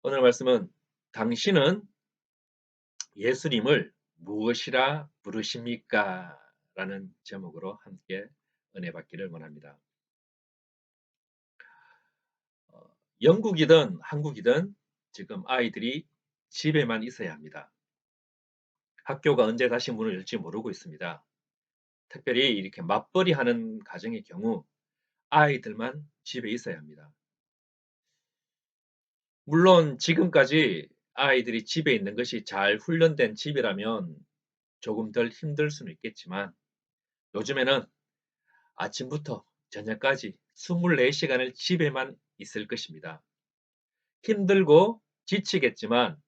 오늘 말씀은 당신은 예수님을 무엇이라 부르십니까? 라는 제목으로 함께 은혜 받기를 원합니다. 영국이든 한국이든 지금 아이들이 집에만 있어야 합니다. 학교가 언제 다시 문을 열지 모르고 있습니다. 특별히 이렇게 맞벌이 하는 가정의 경우 아이들만 집에 있어야 합니다. 물론 지금까지 아이들이 집에 있는 것이 잘 훈련된 집이라면 조금 덜 힘들 수는 있겠지만 요즘에는 아침부터 저녁까지 24시간을 집에만 있을 것입니다. 힘들고 지치겠지만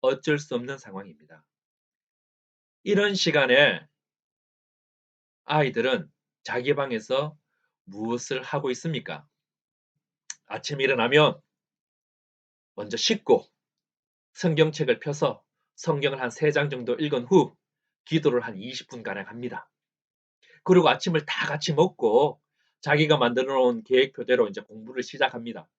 어쩔 수 없는 상황입니다. 이런 시간에 아이들은 자기 방에서 무엇을 하고 있습니까? 아침에 일어나면 먼저 씻고 성경책을 펴서 성경을 한 3장 정도 읽은 후 기도를 한 20분가량 합니다. 그리고 아침을 다 같이 먹고 자기가 만들어 놓은 계획표대로 이제 공부를 시작합니다.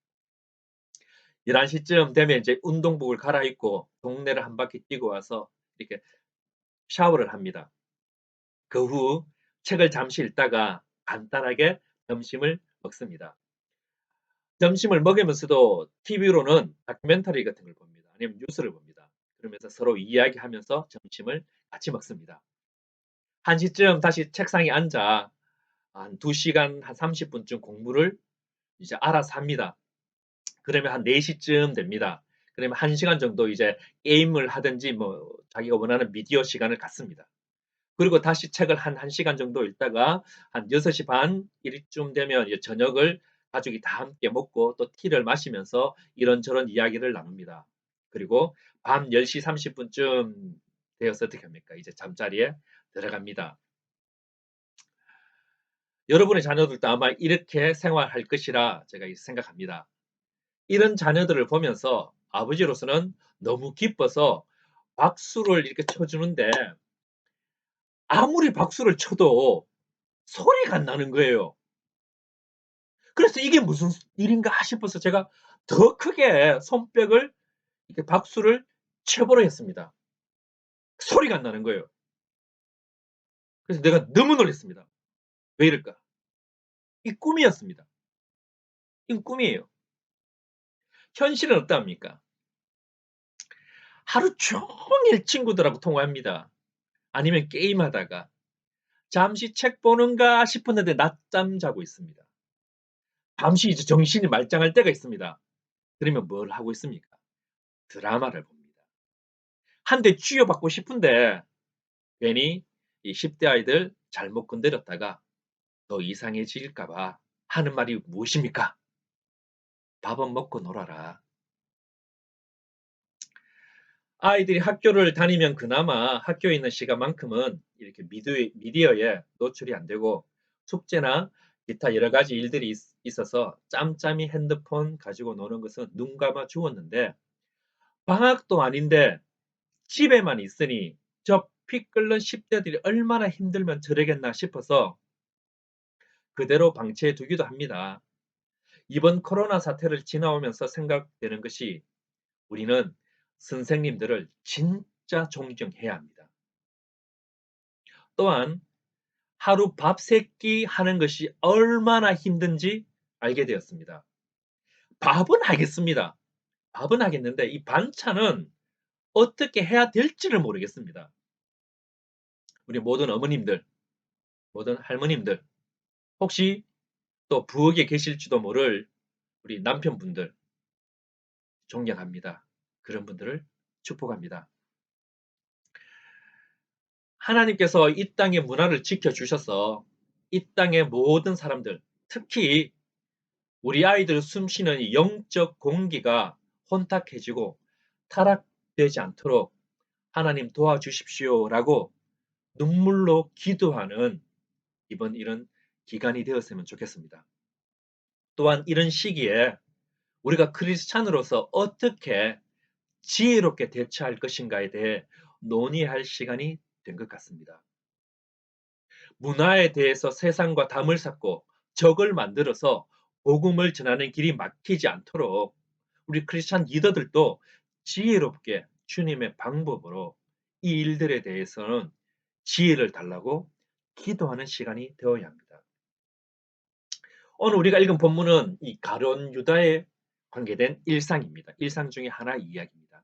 11시쯤 되면 이제 운동복을 갈아입고 동네를 한 바퀴 뛰고 와서 이렇게 샤워를 합니다. 그 후 책을 잠시 읽다가 간단하게 점심을 먹습니다. 점심을 먹으면서도 TV로는 다큐멘터리 같은 걸 봅니다. 아니면 뉴스를 봅니다. 그러면서 서로 이야기하면서 점심을 같이 먹습니다. 1시쯤 다시 책상에 앉아 한 2시간 한 30분쯤 공부를 이제 알아서 합니다. 그러면 한 4시쯤 됩니다. 그러면 1시간 정도 이제 게임을 하든지 뭐 자기가 원하는 미디어 시간을 갖습니다. 그리고 다시 책을 한 1시간 정도 읽다가 한 6시 반 이쯤 되면 이제 저녁을 가족이 다 함께 먹고 또 티를 마시면서 이런저런 이야기를 나눕니다. 그리고 밤 10시 30분쯤 되어서 어떻게 합니까? 이제 잠자리에 들어갑니다. 여러분의 자녀들도 아마 이렇게 생활할 것이라 제가 생각합니다. 이런 자녀들을 보면서 아버지로서는 너무 기뻐서 박수를 이렇게 쳐주는데 아무리 박수를 쳐도 소리가 안 나는 거예요. 그래서 이게 무슨 일인가 싶어서 제가 더 크게 손뼉을 이렇게 박수를 쳐보려 했습니다. 소리가 안 나는 거예요. 그래서 내가 너무 놀랐습니다. 왜 이럴까? 이 꿈이었습니다. 이건 꿈이에요. 현실은 어떠합니까? 하루 종일 친구들하고 통화합니다. 아니면 게임하다가 잠시 책 보는가 싶었는데 낮잠 자고 있습니다. 잠시 이제 정신이 말짱할 때가 있습니다. 그러면 뭘 하고 있습니까? 드라마를 봅니다. 한 대 쥐어받고 싶은데 괜히 이 10대 아이들 잘못 건드렸다가 더 이상해질까 봐 하는 말이 무엇입니까? 밥은 먹고 놀아라. 아이들이 학교를 다니면 그나마 학교에 있는 시간만큼은 이렇게 미디어에 노출이 안 되고 숙제나 기타 여러 가지 일들이 있어서 짬짬이 핸드폰 가지고 노는 것은 눈 감아 주었는데 방학도 아닌데 집에만 있으니 저 피 끓는 10대들이 얼마나 힘들면 저러겠나 싶어서 그대로 방치해 두기도 합니다. 이번 코로나 사태를 지나오면서 생각되는 것이 우리는 선생님들을 진짜 존경해야 합니다. 또한 하루 밥 3끼 하는 것이 얼마나 힘든지 알게 되었습니다. 밥은 하겠습니다. 밥은 하겠는데 이 반찬은 어떻게 해야 될지를 모르겠습니다. 우리 모든 어머님들, 모든 할머님들, 혹시 또 부엌에 계실지도 모를 우리 남편분들 존경합니다. 그런 분들을 축복합니다. 하나님께서 이 땅의 문화를 지켜주셔서 이 땅의 모든 사람들, 특히 우리 아이들 숨쉬는 이 영적 공기가 혼탁해지고 타락되지 않도록 하나님 도와주십시오라고 눈물로 기도하는 이번 이런 기간이 되었으면 좋겠습니다. 또한 이런 시기에 우리가 크리스찬으로서 어떻게 지혜롭게 대처할 것인가에 대해 논의할 시간이 된 것 같습니다. 문화에 대해서 세상과 담을 쌓고 적을 만들어서 복음을 전하는 길이 막히지 않도록 우리 크리스찬 리더들도 지혜롭게 주님의 방법으로 이 일들에 대해서는 지혜를 달라고 기도하는 시간이 되어야 합니다. 오늘 우리가 읽은 본문은 이 가룟 유다에 관계된 일상입니다. 일상 중에 하나의 이야기입니다.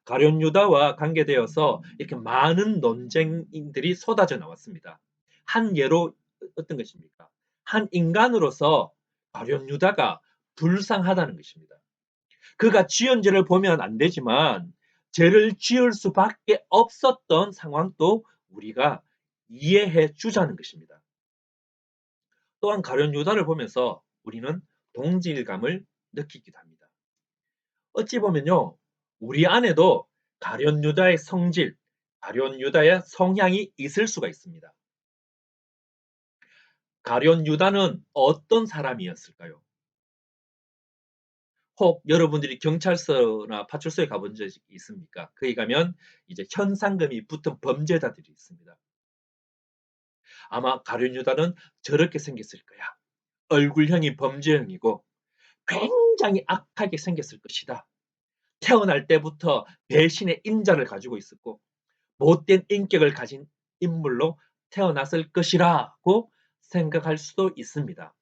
가룟 유다와 관계되어서 이렇게 많은 논쟁들이 쏟아져 나왔습니다. 한 예로 어떤 것입니까? 한 인간으로서 가룟 유다가 불쌍하다는 것입니다. 그가 지은 죄를 보면 안 되지만 죄를 지을 수밖에 없었던 상황도 우리가 이해해 주자는 것입니다. 또한 가룟 유다를 보면서 우리는 동질감을 느끼기도 합니다. 어찌 보면요, 우리 안에도 가룟 유다의 성질, 가룟 유다의 성향이 있을 수가 있습니다. 가룟 유다는 어떤 사람이었을까요? 혹 여러분들이 경찰서나 파출소에 가본 적이 있습니까? 거기 가면 이제 현상금이 붙은 범죄자들이 있습니다. 아마 가룟 유다는 저렇게 생겼을 거야. 얼굴형이 범죄형이고 굉장히 악하게 생겼을 것이다. 태어날 때부터 배신의 인자를 가지고 있었고 못된 인격을 가진 인물로 태어났을 것이라고 생각할 수도 있습니다.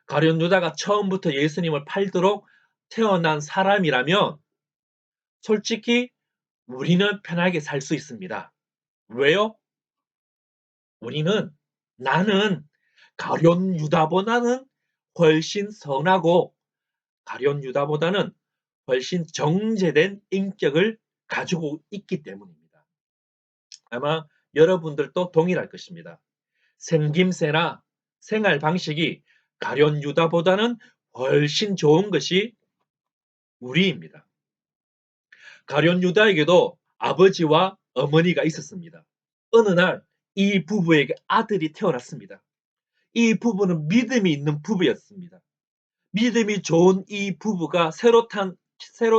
가룟 유다가 처음부터 예수님을 팔도록 태어난 사람이라면 솔직히 우리는 편하게 살 수 있습니다. 왜요? 나는 가룟 유다보다는 훨씬 선하고 가룟 유다보다는 훨씬 정제된 인격을 가지고 있기 때문입니다. 아마 여러분들도 동일할 것입니다. 생김새나 생활 방식이 가룟 유다보다는 훨씬 좋은 것이 우리입니다. 가룟 유다에게도 아버지와 어머니가 있었습니다. 어느 날 이 부부에게 아들이 태어났습니다. 이 부부는 믿음이 있는 부부였습니다. 믿음이 좋은 이 부부가 새로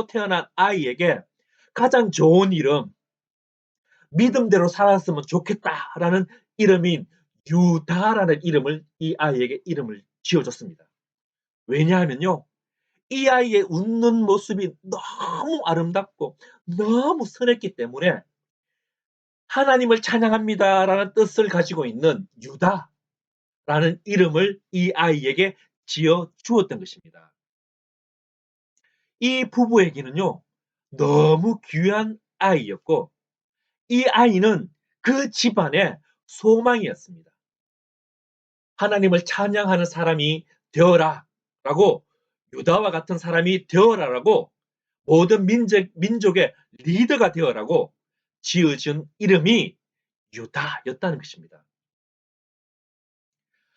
태어난 아이에게 가장 좋은 이름, 믿음대로 살았으면 좋겠다라는 이름인 유다라는 이름을 이 아이에게 이름을 지어줬습니다. 왜냐하면요, 이 아이의 웃는 모습이 너무 아름답고 너무 선했기 때문에 하나님을 찬양합니다라는 뜻을 가지고 있는 유다라는 이름을 이 아이에게 지어 주었던 것입니다. 이 부부에게는요, 너무 귀한 아이였고 이 아이는 그 집안의 소망이었습니다. 하나님을 찬양하는 사람이 되어라 라고, 유다와 같은 사람이 되어라 라고, 모든 민족의 리더가 되어라고 지어준 이름이 유다였다는 것입니다.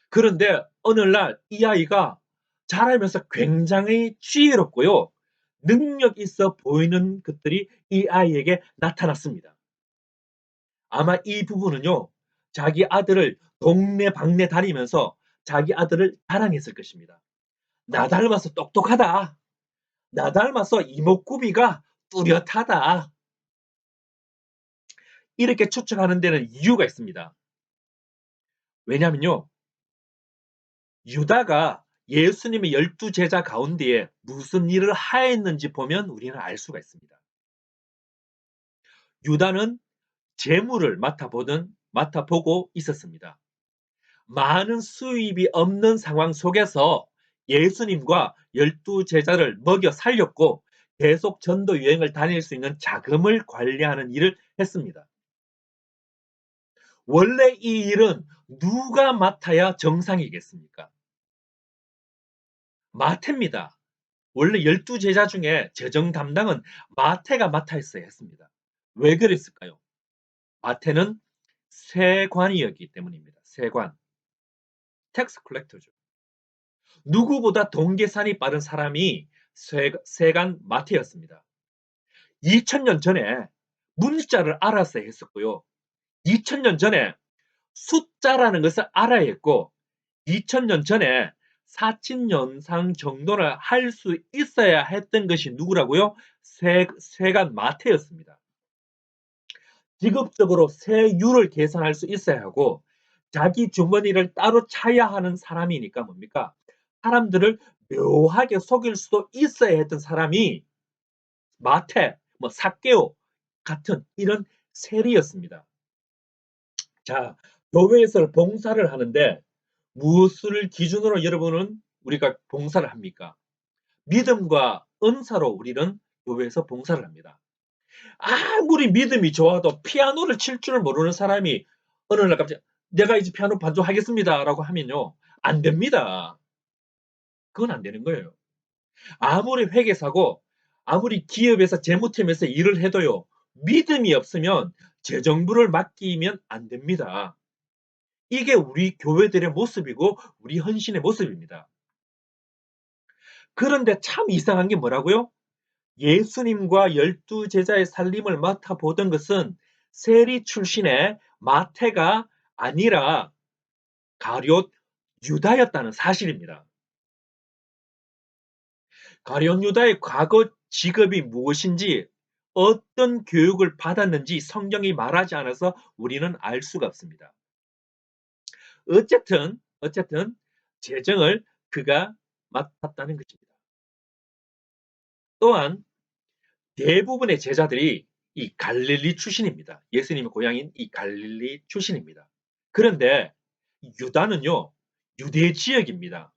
그런데 어느 날 이 아이가 자라면서 굉장히 지혜롭고요, 능력 있어 보이는 것들이 이 아이에게 나타났습니다. 아마 이 부부는요, 자기 아들을 동네방네 다니면서 자기 아들을 자랑했을 것입니다. 나 닮아서 똑똑하다. 나 닮아서 이목구비가 뚜렷하다. 이렇게 추측하는 데는 이유가 있습니다. 왜냐면요, 유다가 예수님의 12제자 가운데에 무슨 일을 하였는지 보면 우리는 알 수가 있습니다. 유다는 재물을 맡아보고 있었습니다. 많은 수입이 없는 상황 속에서 예수님과 12제자를 먹여 살렸고 계속 전도 여행을 다닐 수 있는 자금을 관리하는 일을 했습니다. 원래 이 일은 누가 맡아야 정상이겠습니까? 마태입니다. 원래 12제자 중에 재정 담당은 마태가 맡아있어야 했습니다. 왜 그랬을까요? 마태는 세관이었기 때문입니다. 세관. 텍스 컬렉터죠. 누구보다 동계산이 빠른 사람이 세관 마태였습니다. 2000년 전에 문자를 알았어야 했었고요. 2000년 전에 숫자라는 것을 알아야 했고 2000년 전에 사친연상 정도를 할 수 있어야 했던 것이 누구라고요? 세관 마태였습니다. 직업적으로 세율을 계산할 수 있어야 하고 자기 주머니를 따로 차야 하는 사람이니까 뭡니까? 사람들을 묘하게 속일 수도 있어야 했던 사람이 마태, 뭐 삭개오 같은 이런 세리였습니다. 자, 교회에서 봉사를 하는데 무엇을 기준으로 여러분은 우리가 봉사를 합니까? 믿음과 은사로 우리는 교회에서 봉사를 합니다. 아무리 믿음이 좋아도 피아노를 칠 줄 모르는 사람이 어느 날 갑자기 내가 이제 피아노 반주하겠습니다라고 하면요. 안 됩니다. 그건 안 되는 거예요. 아무리 회계사고 아무리 기업에서 재무팀에서 일을 해도요. 믿음이 없으면 재정부를 맡기면 안 됩니다. 이게 우리 교회들의 모습이고 우리 헌신의 모습입니다. 그런데 참 이상한 게 뭐라고요? 예수님과 12 제자의 살림을 맡아보던 것은 세리 출신의 마태가 아니라 가룟 유다였다는 사실입니다. 가룟 유다의 과거 직업이 무엇인지 어떤 교육을 받았는지 성경이 말하지 않아서 우리는 알 수가 없습니다. 어쨌든 재정을 그가 맡았다는 것입니다. 또한 대부분의 제자들이 이 갈릴리 출신입니다. 예수님의 고향인 이 갈릴리 출신입니다. 그런데 유다는요, 유대 지역입니다.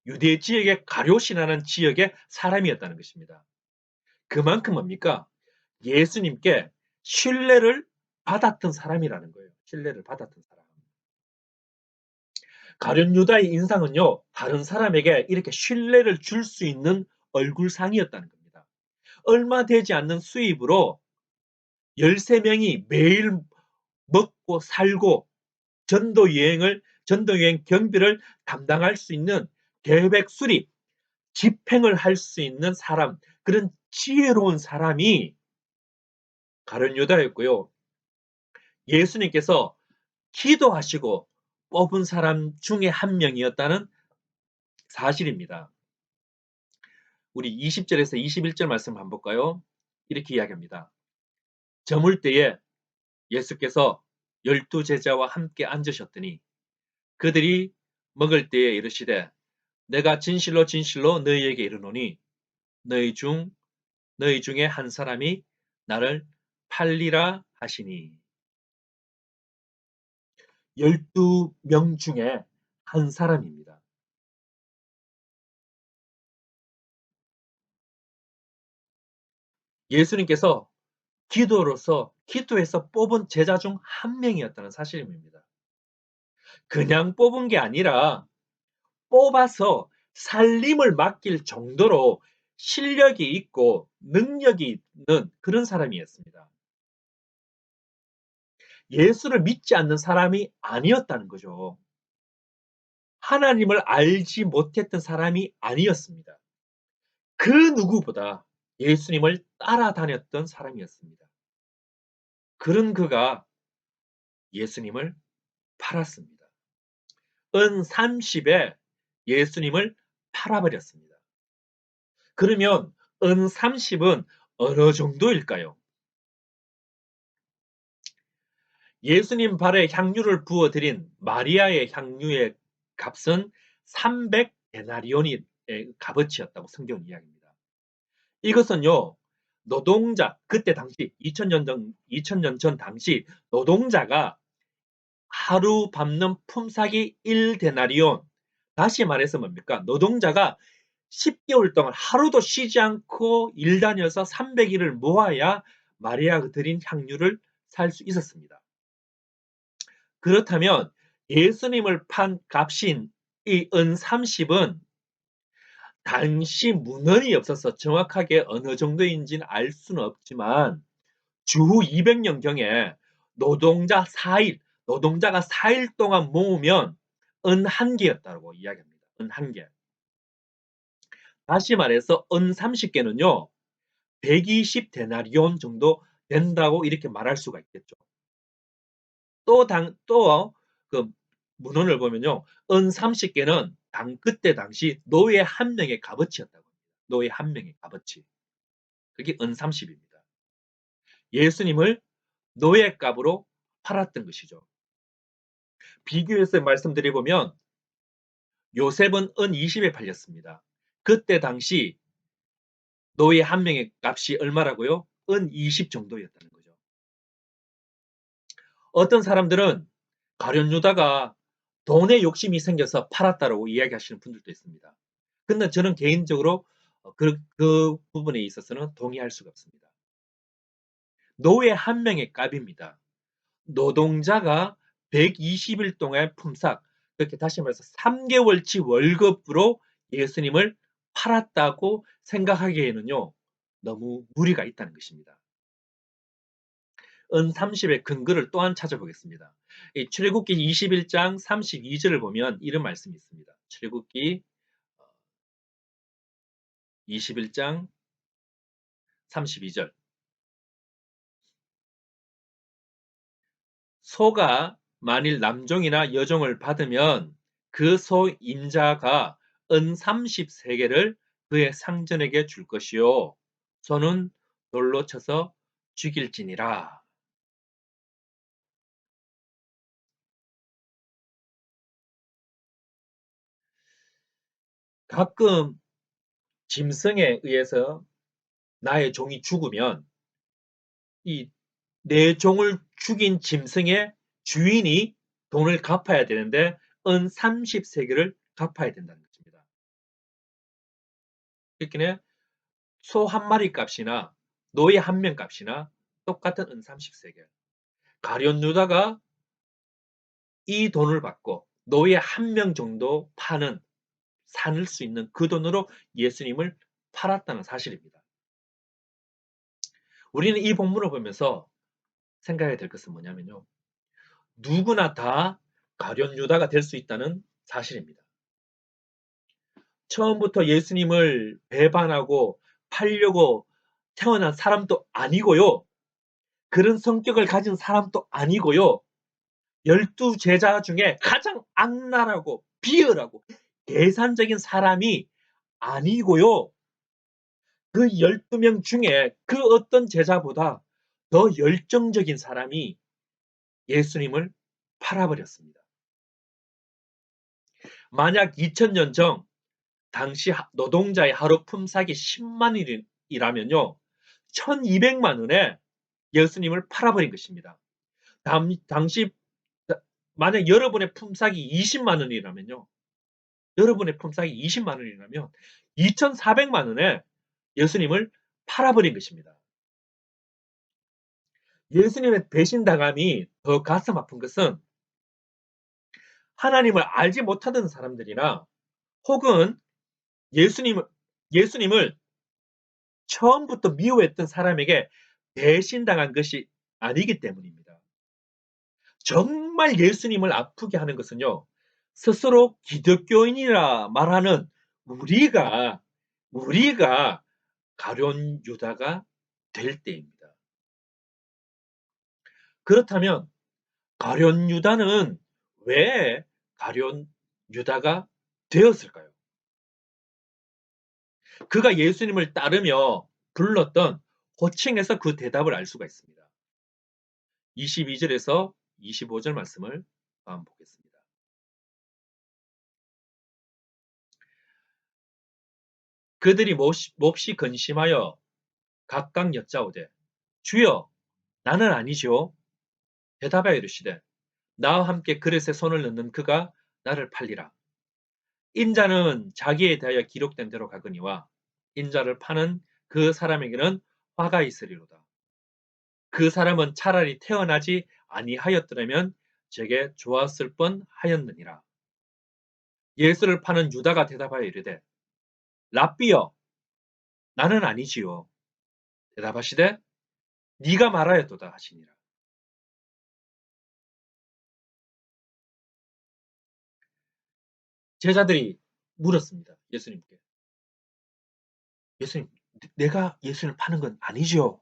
유대 지역의 가룟이라는 지역의 사람이었다는 것입니다. 그만큼 뭡니까? 예수님께 신뢰를 받았던 사람이라는 거예요. 신뢰를 받았던 사람. 가룟 유다의 인상은요, 다른 사람에게 이렇게 신뢰를 줄 수 있는 얼굴상이었다는 겁니다. 얼마 되지 않는 수입으로 13명이 매일 먹고 살고 전도 여행 경비를 담당할 수 있는 계획 수립, 집행을 할 수 있는 사람, 그런 지혜로운 사람이 가룟 유다였고요. 예수님께서 기도하시고 뽑은 사람 중에 한 명이었다는 사실입니다. 우리 20절에서 21절 말씀 한번 볼까요? 이렇게 이야기합니다. 저물 때에 예수께서 12 제자와 함께 앉으셨더니 그들이 먹을 때에 이르시되 내가 진실로 진실로 너희에게 이르노니 너희 중에 한 사람이 나를 팔리라 하시니. 12명 중에 한 사람입니다. 예수님께서 기도해서 뽑은 제자 중 한 명이었다는 사실입니다. 그냥 뽑은 게 아니라 뽑아서 살림을 맡길 정도로 실력이 있고 능력이 있는 그런 사람이었습니다. 예수를 믿지 않는 사람이 아니었다는 거죠. 하나님을 알지 못했던 사람이 아니었습니다. 그 누구보다 예수님을 따라다녔던 사람이었습니다. 그런 그가 예수님을 팔았습니다. 은 30에 예수님을 팔아버렸습니다. 그러면 은 30은 어느 정도일까요? 예수님 발에 향유를 부어드린 마리아의 향유의 값은 300데나리온의 값어치였다고 성경은 이야기합니다. 이것은요, 노동자, 그때 당시 2000년 전 당시 노동자가 하루 밟는 품삯이 1데나리온. 다시 말해서 뭡니까? 노동자가 10개월 동안 하루도 쉬지 않고 일 다녀서 300일을 모아야 마리아가 드린 향유를 살 수 있었습니다. 그렇다면 예수님을 판 값인 이 은 30은 당시 문헌이 없어서 정확하게 어느 정도인지는 알 수는 없지만 주후 200년경에 노동자가 4일 동안 모으면 은 한 개였다고 이야기합니다. 은 한 개. 다시 말해서 은 30개는요. 120데나리온 정도 된다고 이렇게 말할 수가 있겠죠. 그 문헌을 보면요. 은 30개는 그때 당시 노예 한 명의 값어치였다고 합니다. 노예 한 명의 값어치. 그게 은 30입니다. 예수님을 노예값으로 팔았던 것이죠. 비교해서 말씀드려보면 요셉은 은 20에 팔렸습니다. 그때 당시 노예 한 명의 값이 얼마라고요? 은 20 정도였다는 거죠. 어떤 사람들은 가룟 유다가 돈에 욕심이 생겨서 팔았다라고 이야기하시는 분들도 있습니다. 근데 저는 개인적으로 그 부분에 있어서는 동의할 수가 없습니다. 노예 한 명의 값입니다. 노동자가 120일 동안 품삯, 그렇게 다시 말해서 3개월치 월급으로 예수님을 팔았다고 생각하기에는요, 너무 무리가 있다는 것입니다. 은 30의 근거를 또한 찾아보겠습니다. 출애굽기 21장 32절을 보면 이런 말씀이 있습니다. 출애굽기 21장 32절. 소가 만일 남종이나 여종을 받으면 그 소 임자가 은 30세겔을 그의 상전에게 줄 것이요. 소는 돌로 쳐서 죽일지니라. 가끔 짐승에 의해서 나의 종이 죽으면 이 내 종을 죽인 짐승의 주인이 돈을 갚아야 되는데 은 30세겔을 갚아야 된다는 것입니다. 그렇기에 소 한 마리 값이나 노예 한 명 값이나 똑같은 은 30세겔. 가룟 유다가 이 돈을 받고 노예 한 명 정도 파는 살 수 있는 그 돈으로 예수님을 팔았다는 사실입니다. 우리는 이 본문을 보면서 생각해야 될 것은 뭐냐면요. 누구나 다 가룟 유다가 될 수 있다는 사실입니다. 처음부터 예수님을 배반하고 팔려고 태어난 사람도 아니고요. 그런 성격을 가진 사람도 아니고요. 12 제자 중에 가장 악랄하고 비열하고 계산적인 사람이 아니고요. 그 12명 중에 그 어떤 제자보다 더 열정적인 사람이 예수님을 팔아버렸습니다. 만약 2000년 전 당시 노동자의 하루 품삯이 10만 원이라면요. 1200만 원에 예수님을 팔아버린 것입니다. 당시 만약 여러분의 품삯이 20만 원이라면요. 여러분의 품삯이 20만 원이라면 2,400만 원에 예수님을 팔아버린 것입니다. 예수님의 배신당함이 더 가슴 아픈 것은 하나님을 알지 못하던 사람들이나 혹은 예수님을, 예수님을 처음부터 미워했던 사람에게 배신당한 것이 아니기 때문입니다. 정말 예수님을 아프게 하는 것은요, 스스로 기독교인이라 말하는 우리가 가룟 유다가 될 때입니다. 그렇다면 가룟 유다는 왜 가룟 유다가 되었을까요? 그가 예수님을 따르며 불렀던 호칭에서 그 대답을 알 수가 있습니다. 22절에서 25절 말씀을 한번 보겠습니다. 그들이 몹시 근심하여 각각 여짜오되 주여 나는 아니죠. 대답하여 이르시되 나와 함께 그릇에 손을 넣는 그가 나를 팔리라. 인자는 자기에 대하여 기록된 대로 가거니와 인자를 파는 그 사람에게는 화가 있으리로다. 그 사람은 차라리 태어나지 아니하였더라면 제게 좋았을 뻔하였느니라. 예수를 파는 유다가 대답하여 이르되 랍비여 나는 아니지요. 대답하시되 네가 말하였도다 하시니라. 제자들이 물었습니다. 예수님께. 예수님, 내가 예수를 파는 건 아니지요.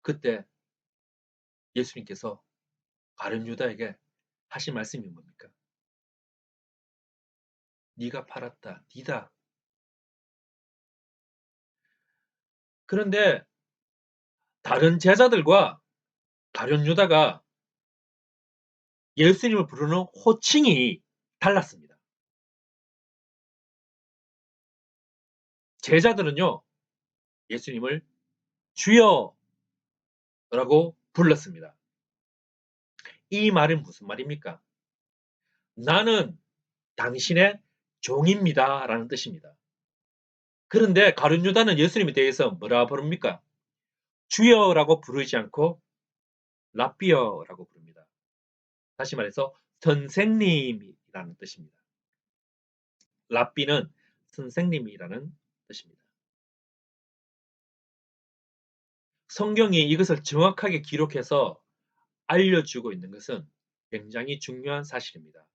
그때 예수님께서 가룟 유다에게 하신 말씀이 뭡니까? 네가 팔았다. 네다. 그런데 다른 제자들과 가룟 유다가 예수님을 부르는 호칭이 달랐습니다. 제자들은요, 예수님을 주여라고 불렀습니다. 이 말은 무슨 말입니까? 나는 당신의 종입니다 라는 뜻입니다. 그런데 가룟 유다는 예수님에 대해서 뭐라 부릅니까? 주여라고 부르지 않고 랍비어라고 부릅니다. 다시 말해서 선생님이라는 뜻입니다. 랍비는 선생님이라는 뜻입니다. 성경이 이것을 정확하게 기록해서 알려주고 있는 것은 굉장히 중요한 사실입니다.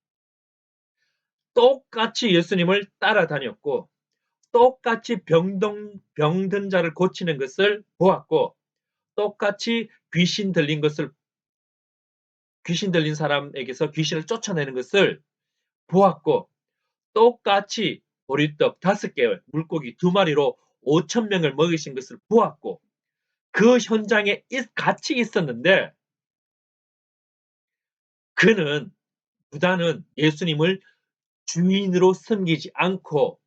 똑같이 예수님을 따라다녔고 똑같이 병든 자를 고치는 것을 보았고 똑같이 귀신 들린 사람에게서 귀신을 쫓아내는 것을 보았고 똑같이 보리떡 5개, 물고기 2마리로 5,000명을 먹이신 것을 보았고 그 현장에 같이 있었는데 유다는 예수님을 주인으로 섬기지 않고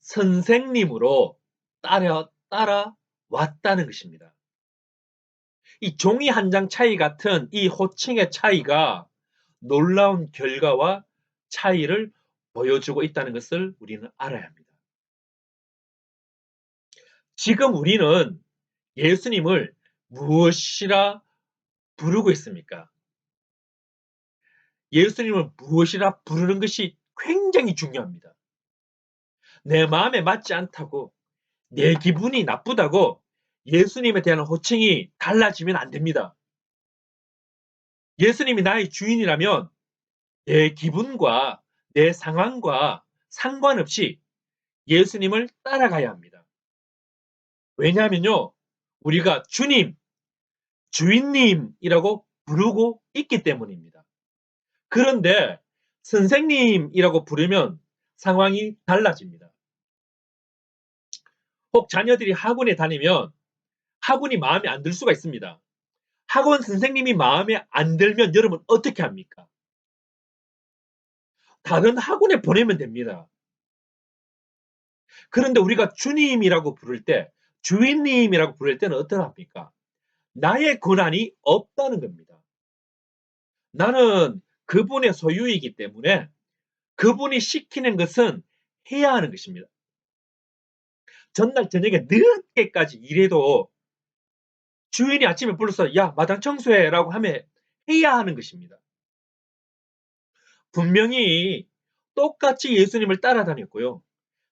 선생님으로 따라왔다는 것입니다. 이 종이 한 장 차이 같은 이 호칭의 차이가 놀라운 결과와 차이를 보여주고 있다는 것을 우리는 알아야 합니다. 지금 우리는 예수님을 무엇이라 부르고 있습니까? 예수님을 무엇이라 부르는 것이 굉장히 중요합니다. 내 마음에 맞지 않다고, 내 기분이 나쁘다고 예수님에 대한 호칭이 달라지면 안 됩니다. 예수님이 나의 주인이라면 내 기분과 내 상황과 상관없이 예수님을 따라가야 합니다. 왜냐하면요, 우리가 주님, 주인님이라고 부르고 있기 때문입니다. 그런데 선생님이라고 부르면 상황이 달라집니다. 혹 자녀들이 학원에 다니면 학원이 마음에 안 들 수가 있습니다. 학원 선생님이 마음에 안 들면 여러분 어떻게 합니까? 다른 학원에 보내면 됩니다. 그런데 우리가 주님이라고 부를 때, 주인님이라고 부를 때는 어떠합니까? 나의 권한이 없다는 겁니다. 나는 그분의 소유이기 때문에 그분이 시키는 것은 해야 하는 것입니다. 전날 저녁에 늦게까지 일해도 주인이 아침에 불러서 야 마당 청소해 라고 하면 해야 하는 것입니다. 분명히 똑같이 예수님을 따라다녔고요.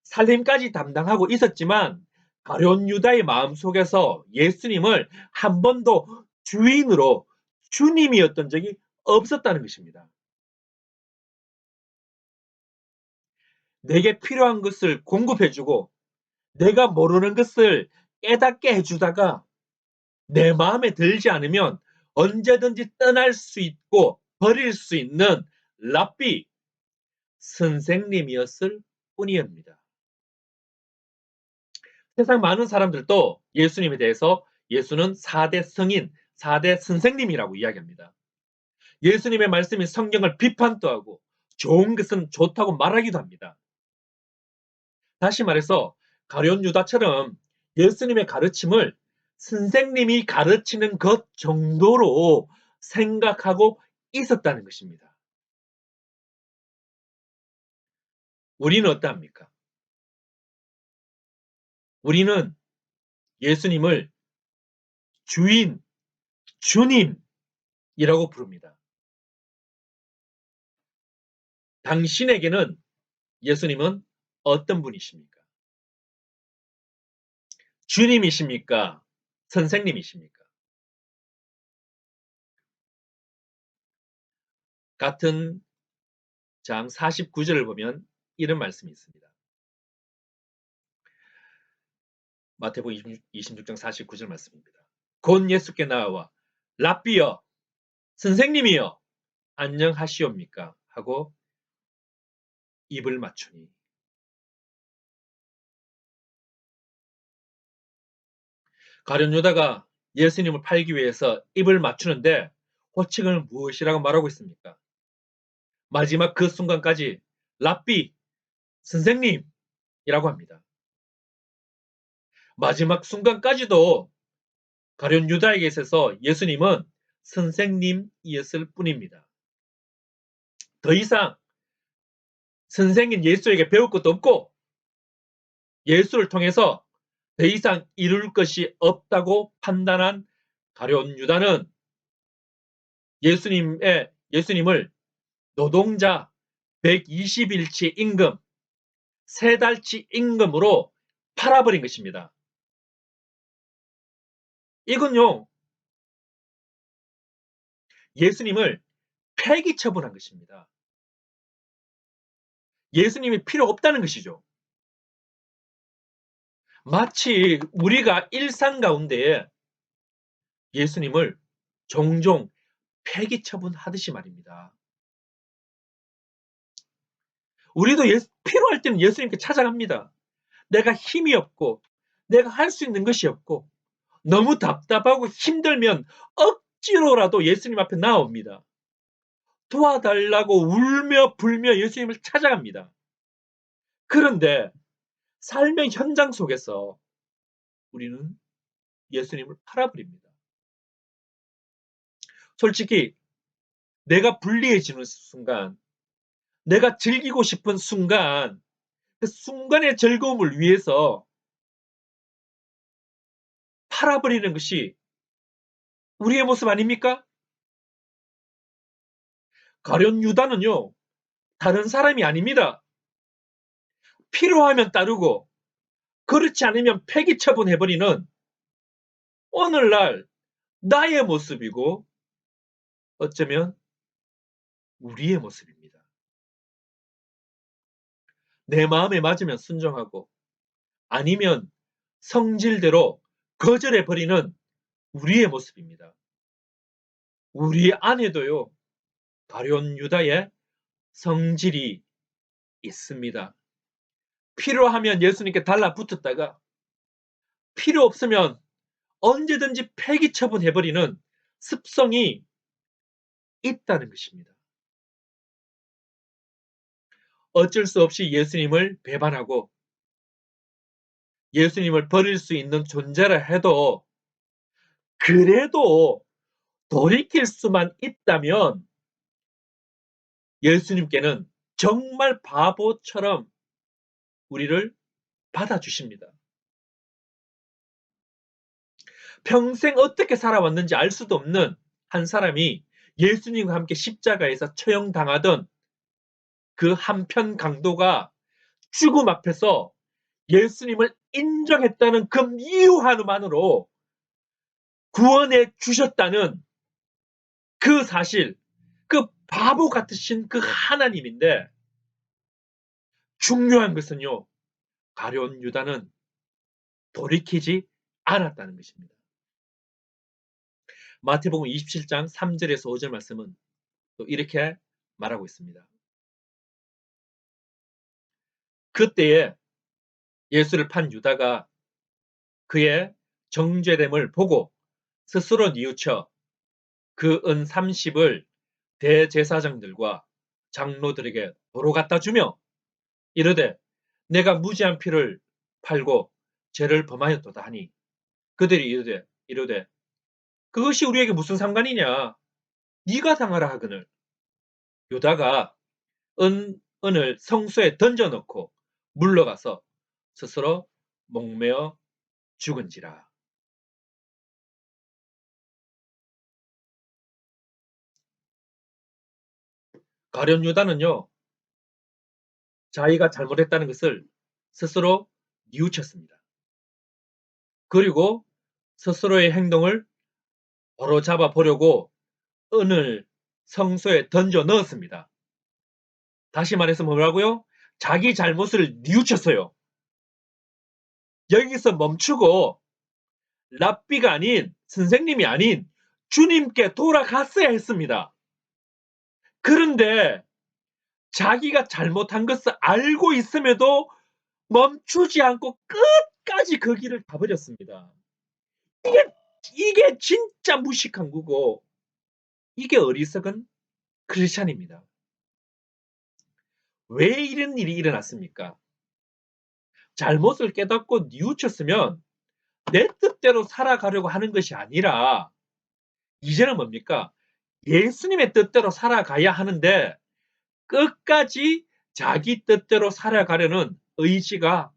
살림까지 담당하고 있었지만 가룟 유다의 마음속에서 예수님을 한 번도 주인으로 주님이었던 적이 없었다는 것입니다. 내게 필요한 것을 공급해주고 내가 모르는 것을 깨닫게 해주다가 내 마음에 들지 않으면 언제든지 떠날 수 있고 버릴 수 있는 랍비 선생님이었을 뿐이옵니다. 세상 많은 사람들도 예수님에 대해서 예수는 4대 성인, 4대 선생님이라고 이야기합니다. 예수님의 말씀이 성경을 비판도 하고 좋은 것은 좋다고 말하기도 합니다. 다시 말해서 가룟 유다처럼 예수님의 가르침을 선생님이 가르치는 것 정도로 생각하고 있었다는 것입니다. 우리는 어떠합니까? 우리는 예수님을 주인, 주님이라고 부릅니다. 당신에게는 예수님은 어떤 분이십니까? 주님이십니까? 선생님이십니까? 같은 장 49절을 보면 이런 말씀이 있습니다. 마태복음 26장 49절 말씀입니다. 곧 예수께 나와 랍비여 선생님이여 안녕하시옵니까 하고 입을 맞추니 가룟 유다가 예수님을 팔기 위해서 입을 맞추는데 호칭을 무엇이라고 말하고 있습니까? 마지막 그 순간까지 랍비, 선생님이라고 합니다. 마지막 순간까지도 가룟 유다에게 있어서 예수님은 선생님이었을 뿐입니다. 더 이상 선생인 예수에게 배울 것도 없고 예수를 통해서 더 이상 이룰 것이 없다고 판단한 가룟 유다는 예수님을 노동자 120일치 임금, 3달치 임금으로 팔아버린 것입니다. 이건요, 예수님을 폐기 처분한 것입니다. 예수님이 필요 없다는 것이죠. 마치 우리가 일상 가운데 예수님을 종종 폐기 처분하듯이 말입니다. 우리도 필요할 때는 예수님께 찾아갑니다. 내가 힘이 없고 내가 할 수 있는 것이 없고 너무 답답하고 힘들면 억지로라도 예수님 앞에 나옵니다. 도와달라고 울며 불며 예수님을 찾아갑니다. 그런데 삶의 현장 속에서 우리는 예수님을 팔아버립니다. 솔직히 내가 불리해지는 순간, 내가 즐기고 싶은 순간, 그 순간의 즐거움을 위해서 팔아버리는 것이 우리의 모습 아닙니까? 가룟 유다는요, 다른 사람이 아닙니다. 필요하면 따르고 그렇지 않으면 폐기 처분해버리는 오늘날 나의 모습이고 어쩌면 우리의 모습입니다. 내 마음에 맞으면 순종하고 아니면 성질대로 거절해버리는 우리의 모습입니다. 우리 안에도요, 가룟 유다의 성질이 있습니다. 필요하면 예수님께 달라붙었다가 필요 없으면 언제든지 폐기 처분해버리는 습성이 있다는 것입니다. 어쩔 수 없이 예수님을 배반하고 예수님을 버릴 수 있는 존재라 해도 그래도 돌이킬 수만 있다면 예수님께는 정말 바보처럼 우리를 받아주십니다. 평생 어떻게 살아왔는지 알 수도 없는 한 사람이 예수님과 함께 십자가에서 처형당하던 그 한편 강도가 죽음 앞에서 예수님을 인정했다는 그 이유 하나만으로 구원해 주셨다는 그 사실, 그 바보 같으신 그 하나님인데 중요한 것은요, 가룟 유다는 돌이키지 않았다는 것입니다. 마태복음 27장 3절에서 5절 말씀은 또 이렇게 말하고 있습니다. 그때에 예수를 판 유다가 그의 정죄됨을 보고 스스로 뉘우쳐 그 은 30을 대제사장들과 장로들에게 도로 갖다 주며 이르되 내가 무지한 피를 팔고 죄를 범하였도다 하니 그들이 이르되 그것이 우리에게 무슨 상관이냐 네가 당하라 하거늘 유다가 은을 성소에 던져놓고 물러가서 스스로 목매어 죽은지라. 가룟 유다는요, 자기가 잘못했다는 것을 스스로 뉘우쳤습니다. 그리고 스스로의 행동을 바로잡아 보려고 은을 성소에 던져 넣었습니다. 다시 말해서 뭐라고요? 자기 잘못을 뉘우쳤어요. 여기서 멈추고 랍비가 아닌 선생님이 아닌 주님께 돌아갔어야 했습니다. 그런데 자기가 잘못한 것을 알고 있음에도 멈추지 않고 끝까지 그 길을 가버렸습니다. 이게 진짜 무식한 거고 이게 어리석은 크리스찬입니다. 왜 이런 일이 일어났습니까? 잘못을 깨닫고 뉘우쳤으면 내 뜻대로 살아가려고 하는 것이 아니라 이제는 뭡니까? 예수님의 뜻대로 살아가야 하는데 끝까지 자기 뜻대로 살아가려는 의지가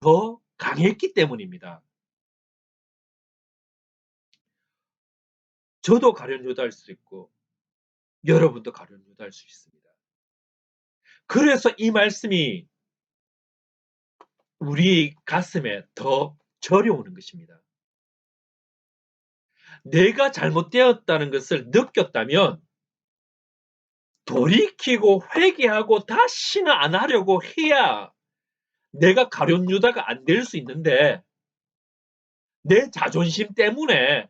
더 강했기 때문입니다. 저도 가련 유다일 수 있고 여러분도 가련 유다일 수 있습니다. 그래서 이 말씀이 우리 가슴에 더 저려오는 것입니다. 내가 잘못되었다는 것을 느꼈다면 돌이키고 회개하고 다시는 안 하려고 해야 내가 가룟 유다가 안 될 수 있는데 내 자존심 때문에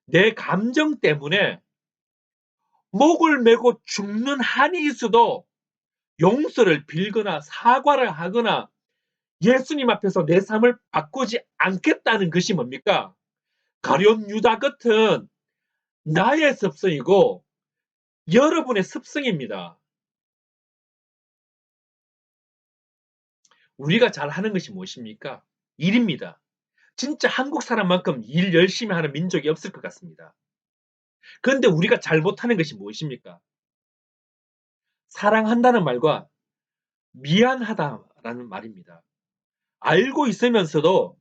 내 감정 때문에 목을 메고 죽는 한이 있어도 용서를 빌거나 사과를 하거나 예수님 앞에서 내 삶을 바꾸지 않겠다는 것이 뭡니까? 가룟 유다 같은 나의 습성이고 여러분의 습성입니다. 우리가 잘하는 것이 무엇입니까? 일입니다. 진짜 한국 사람만큼 일 열심히 하는 민족이 없을 것 같습니다. 그런데 우리가 잘못하는 것이 무엇입니까? 사랑한다는 말과 미안하다라는 말입니다. 알고 있으면서도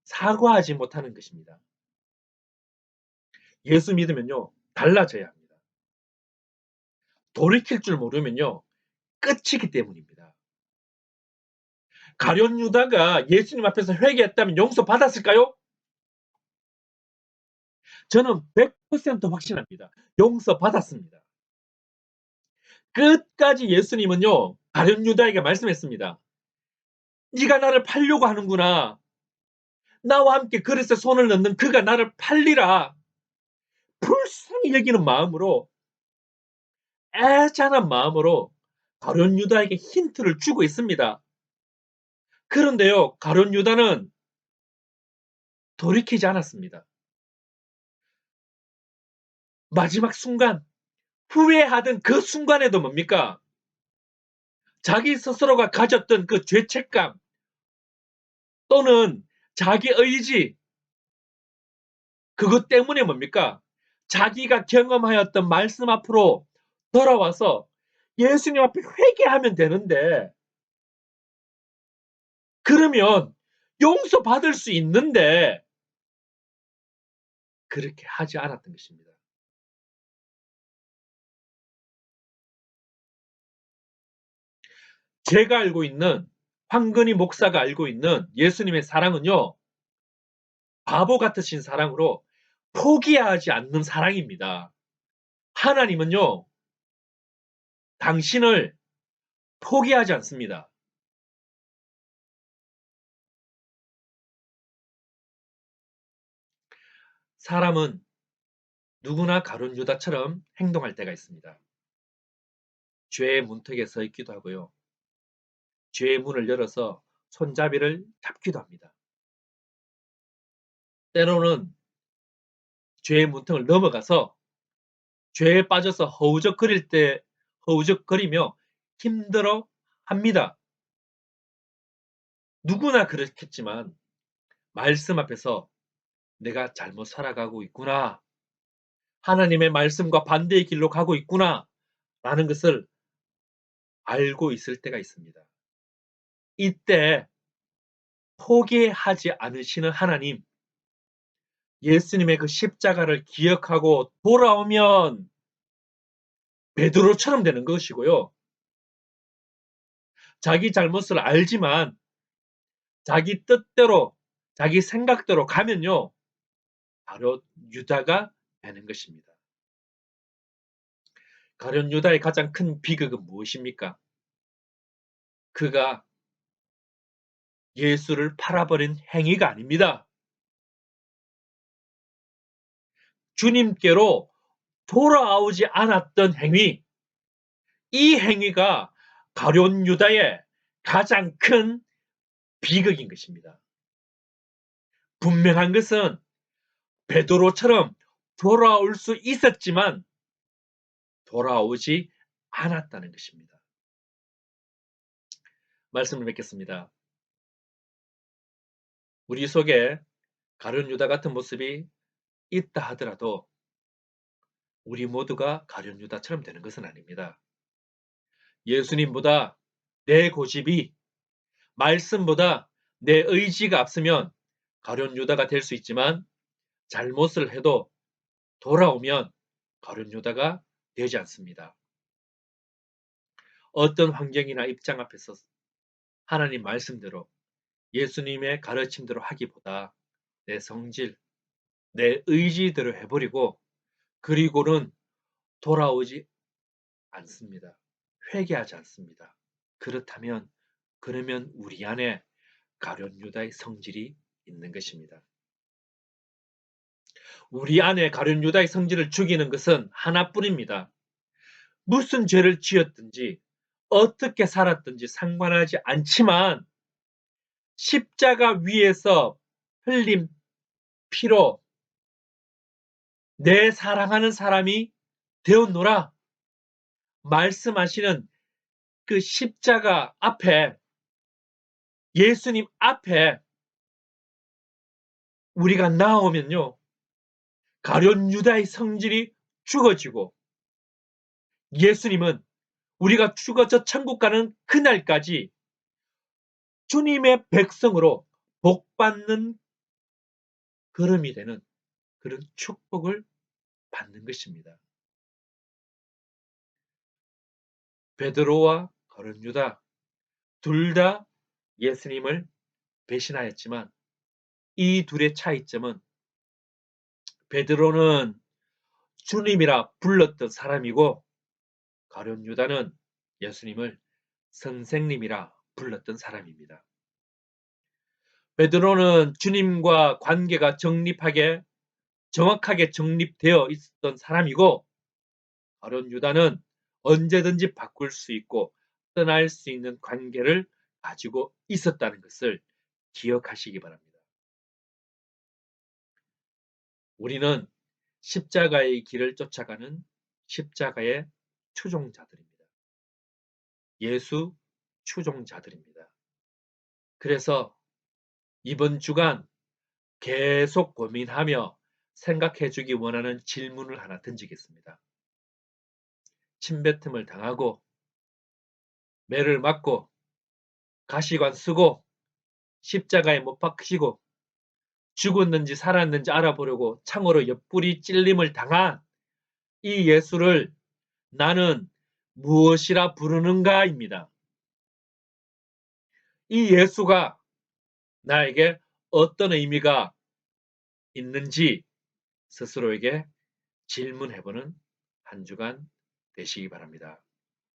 사과하지 못하는 것입니다. 예수 믿으면요, 달라져야 합니다. 돌이킬 줄 모르면요, 끝이기 때문입니다. 가룟 유다가 예수님 앞에서 회개했다면 용서받았을까요? 저는 100% 확신합니다. 용서받았습니다. 끝까지 예수님은요, 가룟 유다에게 말씀했습니다. 네가 나를 팔려고 하는구나. 나와 함께 그릇에 손을 넣는 그가 나를 팔리라. 불쌍히 여기는 마음으로, 애잔한 마음으로 가룟 유다에게 힌트를 주고 있습니다. 그런데요, 가룟 유다는 돌이키지 않았습니다. 마지막 순간, 후회하던 그 순간에도 뭡니까? 자기 스스로가 가졌던 그 죄책감 또는 자기 의지, 그것 때문에 뭡니까? 자기가 경험하였던 말씀 앞으로 돌아와서 예수님 앞에 회개하면 되는데, 그러면 용서받을 수 있는데 그렇게 하지 않았던 것입니다. 제가 알고 있는, 황근희 목사가 알고 있는 예수님의 사랑은요, 바보 같으신 사랑으로 포기하지 않는 사랑입니다. 하나님은요, 당신을 포기하지 않습니다. 사람은 누구나 가룟 유다처럼 행동할 때가 있습니다. 죄의 문턱에 서 있기도 하고요. 죄의 문을 열어서 손잡이를 잡기도 합니다. 때로는 죄의 문턱을 넘어가서 죄에 빠져서 허우적거리며 힘들어 합니다. 누구나 그렇겠지만 말씀 앞에서 내가 잘못 살아가고 있구나. 하나님의 말씀과 반대의 길로 가고 있구나. 라는 것을 알고 있을 때가 있습니다. 이때 포기하지 않으시는 하나님, 예수님의 그 십자가를 기억하고 돌아오면 베드로처럼 되는 것이고요. 자기 잘못을 알지만 자기 뜻대로, 자기 생각대로 가면요, 바로 유다가 되는 것입니다. 가룟 유다의 가장 큰 비극은 무엇입니까? 그가 예수를 팔아버린 행위가 아닙니다. 주님께로 돌아오지 않았던 행위, 이 행위가 가룟 유다의 가장 큰 비극인 것입니다. 분명한 것은 베드로처럼 돌아올 수 있었지만 돌아오지 않았다는 것입니다. 말씀을 맺겠습니다. 우리 속에 가룟 유다 같은 모습이 있다 하더라도 우리 모두가 가룟 유다처럼 되는 것은 아닙니다. 예수님보다 내 고집이, 말씀보다 내 의지가 앞서면 가룟 유다가 될 수 있지만, 잘못을 해도 돌아오면 가룟 유다가 되지 않습니다. 어떤 환경이나 입장 앞에서 하나님 말씀대로, 예수님의 가르침대로 하기보다 내 성질, 내 의지대로 해버리고 그리고는 돌아오지 않습니다. 회개하지 않습니다. 그렇다면, 그러면 우리 안에 가룟 유다의 성질이 있는 것입니다. 우리 안에 가룟 유다의 성질을 죽이는 것은 하나뿐입니다. 무슨 죄를 지었든지 어떻게 살았든지 상관하지 않지만 십자가 위에서 흘린 피로 내 사랑하는 사람이 되었노라 말씀하시는 그 십자가 앞에, 예수님 앞에 우리가 나오면요, 가룟 유다의 성질이 죽어지고 예수님은 우리가 죽어져 천국 가는 그날까지 주님의 백성으로 복받는 걸음이 되는 그런 축복을 받는 것입니다. 베드로와 가룟 유다 둘 다 예수님을 배신하였지만 이 둘의 차이점은, 베드로는 주님이라 불렀던 사람이고 가룟 유다는 예수님을 선생님이라 불렀던 사람입니다. 베드로는 주님과 관계가 정확하게 정립되어 있었던 사람이고, 가룟 유다는 언제든지 바꿀 수 있고 떠날 수 있는 관계를 가지고 있었다는 것을 기억하시기 바랍니다. 우리는 십자가의 길을 쫓아가는 십자가의 추종자들입니다. 예수 추종자들입니다. 그래서 이번 주간 계속 고민하며 생각해 주기 원하는 질문을 하나 던지겠습니다. 침뱉음을 당하고 매를 맞고 가시관 쓰고 십자가에 못 박히고 죽었는지 살았는지 알아보려고 창으로 옆구리 찔림을 당한 이 예수를 나는 무엇이라 부르는가입니다. 이 예수가 나에게 어떤 의미가 있는지 스스로에게 질문해보는 한 주간 되시기 바랍니다.